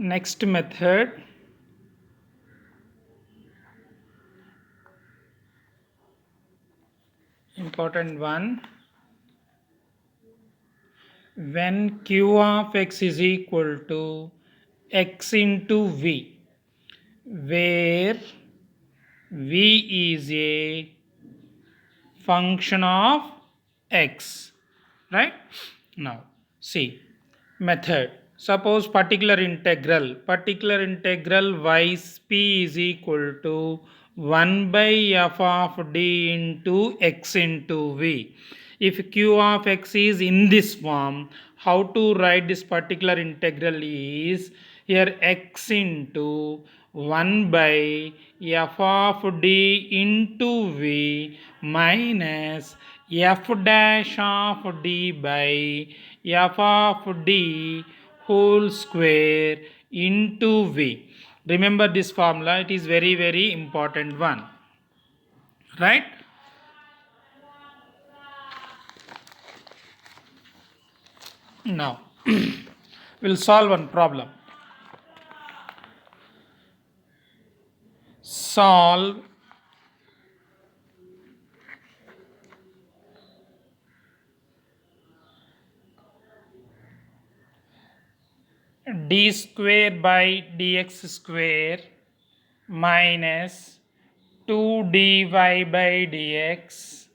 Next method, important one. When q of x is equal to x into v, where v is a function of x, right? Now see method. Suppose particular integral y p is equal to 1 by f of d into x into v. If q of x is in this form, how to write this particular integral is here x into 1 by f of d into v minus f dash of d by f of d whole square into v. Remember this formula, it is very important one, right? Now we'll solve one problem. Solve d square by dx square minus 2 dy by dx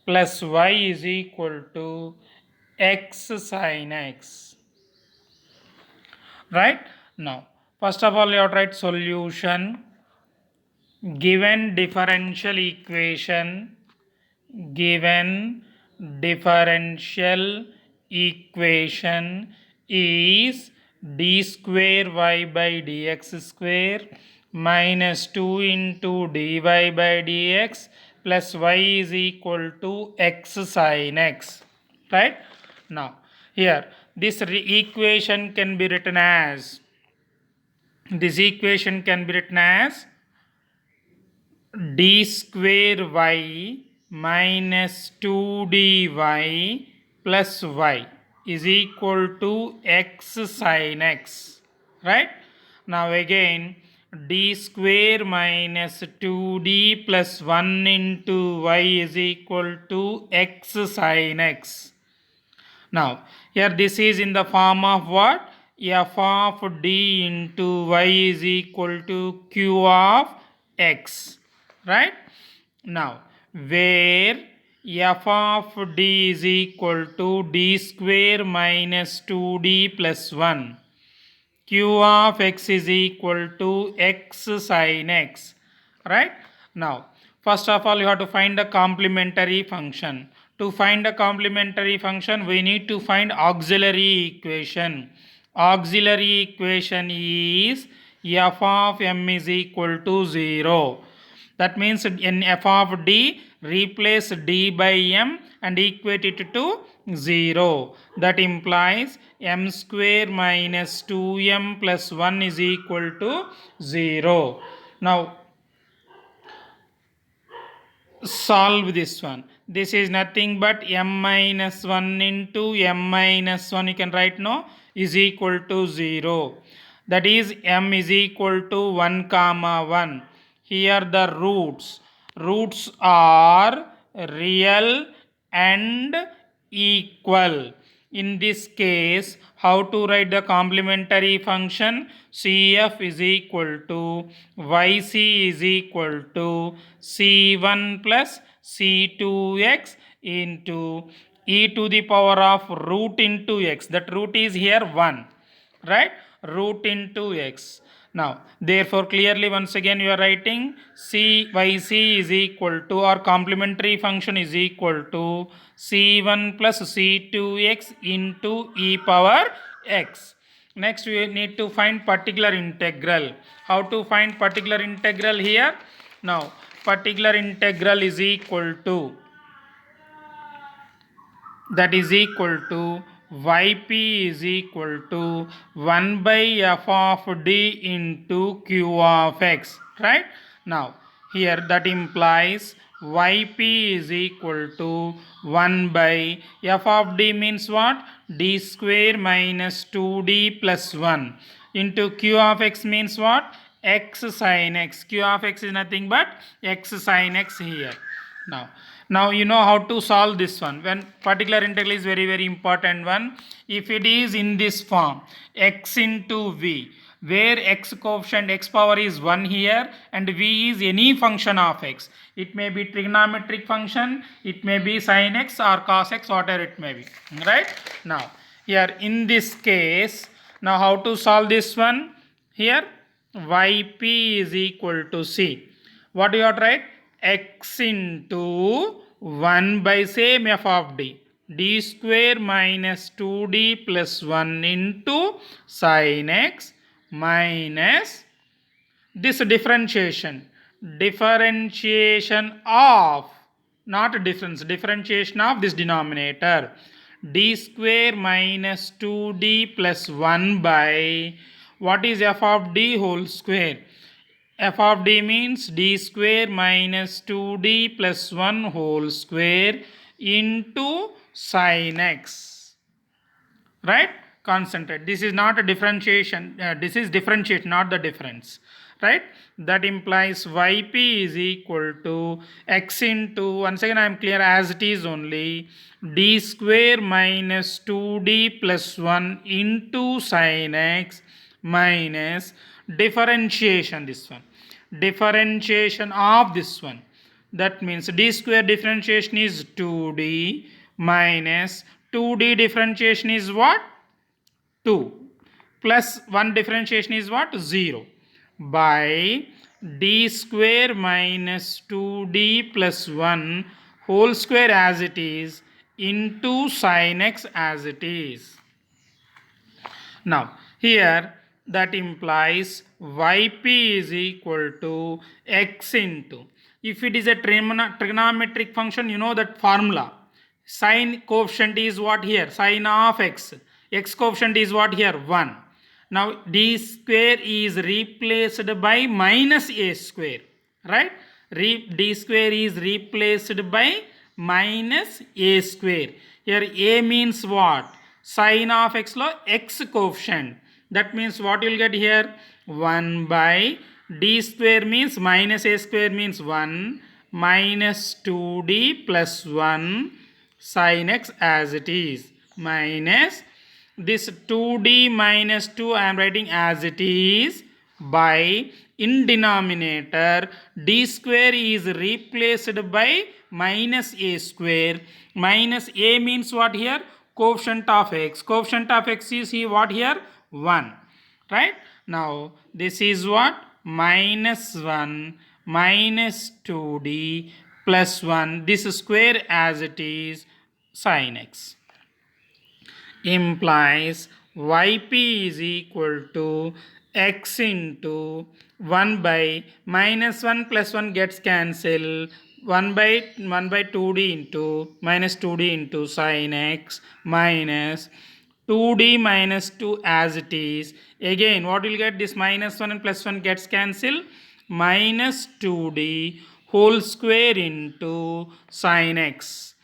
plus y is equal to x sin x. Right? Now, first of all, you have to write solution. Given differential equation is d square y by dx square minus 2 into dy by dx plus y is equal to x sin x, right? Now here this equation can be written as d square y minus 2 dy plus y is equal to x sin x, right? Now again d square minus 2d plus 1 into y is equal to x sin x. Now here this is in the form of what? F of d into y is equal to q of x, right? Now where f of d is equal to d square minus 2d plus 1, q of x is equal to x sin x, right? Now first of all you have to find the complementary function. To find the complementary function we need to find auxiliary equation. Auxiliary equation is f of m is equal to 0. That means in f of d, replace d by m and equate it to 0. That implies m square minus 2m plus 1 is equal to 0. Now solve this one. This is nothing but m minus 1 into m minus 1, you can write no, is equal to 0. That is m is equal to 1 comma 1. Here the roots are real and equal. In this case, how to write the complementary function? Cf is equal to yc is equal to c1 plus c2x into e to the power of root into x. That root is here 1, right? Root into x. Now therefore clearly once again you are writing cyc is equal to, or complementary function is equal to c1 plus c2x into e power x. Next we need to find particular integral. How to find particular integral here? Now particular integral is equal to, that is equal to yp is equal to 1 by f of d into q of x, right? Now here that implies yp is equal to 1 by f of d means what? D square minus 2d plus 1. into q of x means what? X sin x. Q of x is nothing but x sin x here. Now you know how to solve this one. When particular integral is very important one. If it is in this form, x into v, where x coefficient x power is 1 here and v is any function of x. It may be trigonometric function, it may be sin x or cos x, whatever it may be. Right? Now here in this case, now how to solve this one? Here yp is equal to c. What do you have to write? X into 1 by same f of d. D square minus 2d plus 1 into sin x minus this differentiation. Differentiation of, not difference, differentiation of this denominator. D square minus 2d plus 1 by, what is f of d whole square? F of d means d square minus 2d plus 1 whole square into sin x. Right? Concentrate. This is not a differentiation. This is differentiate, not the difference. Right? That implies yp is equal to x into, once again I am clear as it is only, d square minus 2d plus 1 into sin x minus differentiation, this one, differentiation of this one. That means d square differentiation is 2d minus 2d differentiation is what? 2 plus 1 differentiation is what? 0 by d square minus 2d plus 1 whole square as it is into sin x as it is. Now here that implies yp is equal to x into, if it is a trigonometric function, you know that formula. Sine coefficient is what here? Sine of x. X coefficient is what here? 1. Now d square is replaced by minus a square. Right? D square is replaced by minus a square. Here a means what? Sine of x lo x coefficient. That means what you will get here? 1 by d square means minus a square means 1 minus 2d plus 1 sin x as it is minus this 2d minus 2 I am writing as it is by, in denominator d square is replaced by minus a square. Minus a means what here? Coefficient of x. Coefficient of x is here what here? 1. Right? Now this is what? Minus 1 minus 2d plus 1. This square as it is sin x. Implies yp is equal to x into 1 by minus 1 plus 1 gets cancelled, 1 by 2d into minus 2d into sin x minus 2d minus 2 as it is. Again what will get? This minus 1 and plus 1 gets cancelled, minus 2d whole square into sin x.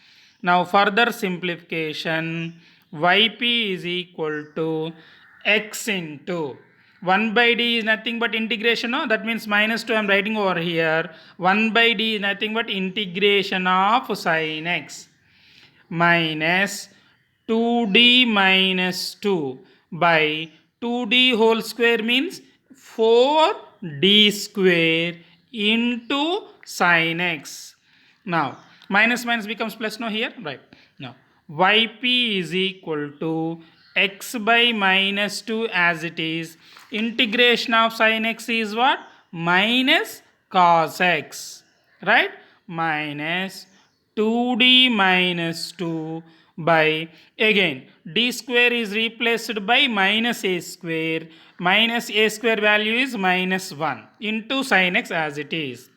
Now further simplification, yp is equal to x into 1 by d is nothing but integration. No? That means minus 2 I am writing over here. 1 by d is nothing but integration of sin x minus 2d minus 2 by 2d whole square means 4d square into sin x. Now minus minus becomes plus now here, right? Now yp is equal to x by minus 2 as it is. Integration of sin x is what? Minus cos x, right? Minus 2d minus 2 by, again d square is replaced by minus a square. Minus a square value is minus 1 into sin x as it is.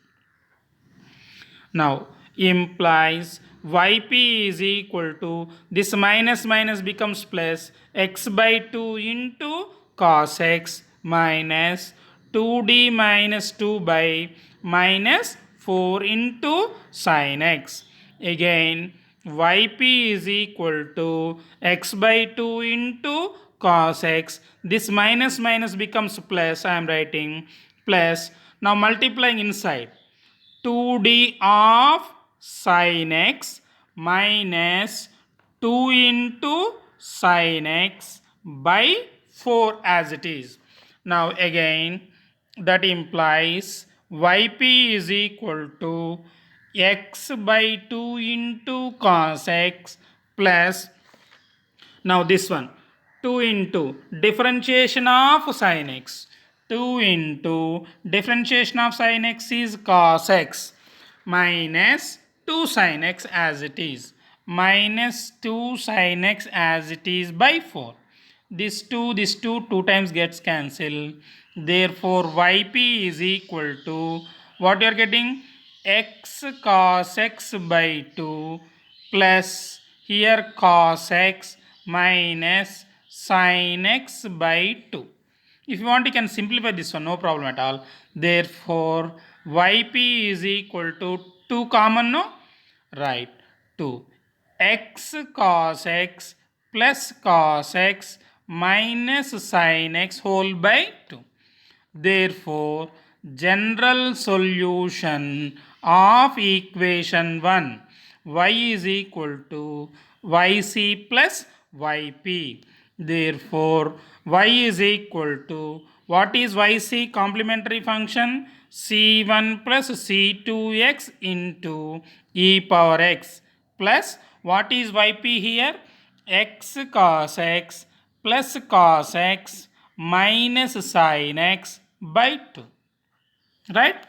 Now implies yp is equal to, this minus minus becomes plus, x by 2 into cos x minus 2d minus 2 by minus 4 into sin x. Again yp is equal to x by 2 into cos x. This minus minus becomes plus. I am writing plus. Now multiplying inside. 2d of sin x minus 2 into sin x by 4 as it is. Now again that implies yp is equal to x by 2 into cos x plus, now this one, 2 into differentiation of sin x. 2 into differentiation of sin x is cos x minus 2 sin x as it is. Minus 2 sin x as it is by 4. This 2 times gets cancelled. Therefore, yp is equal to what you are getting? X cos x by 2 plus here cos x minus sin x by 2. If you want, you can simplify this one, no problem at all. Therefore, yp is equal to 2 common, no? Right, 2. X cos x plus cos x minus sin x whole by 2. Therefore, general solution of equation 1, y is equal to yc plus yp. Therefore, y is equal to, what is yc complementary function? c1 plus c2x into e power x plus, what is yp here? X cos x plus cos x minus sin x by 2. Right?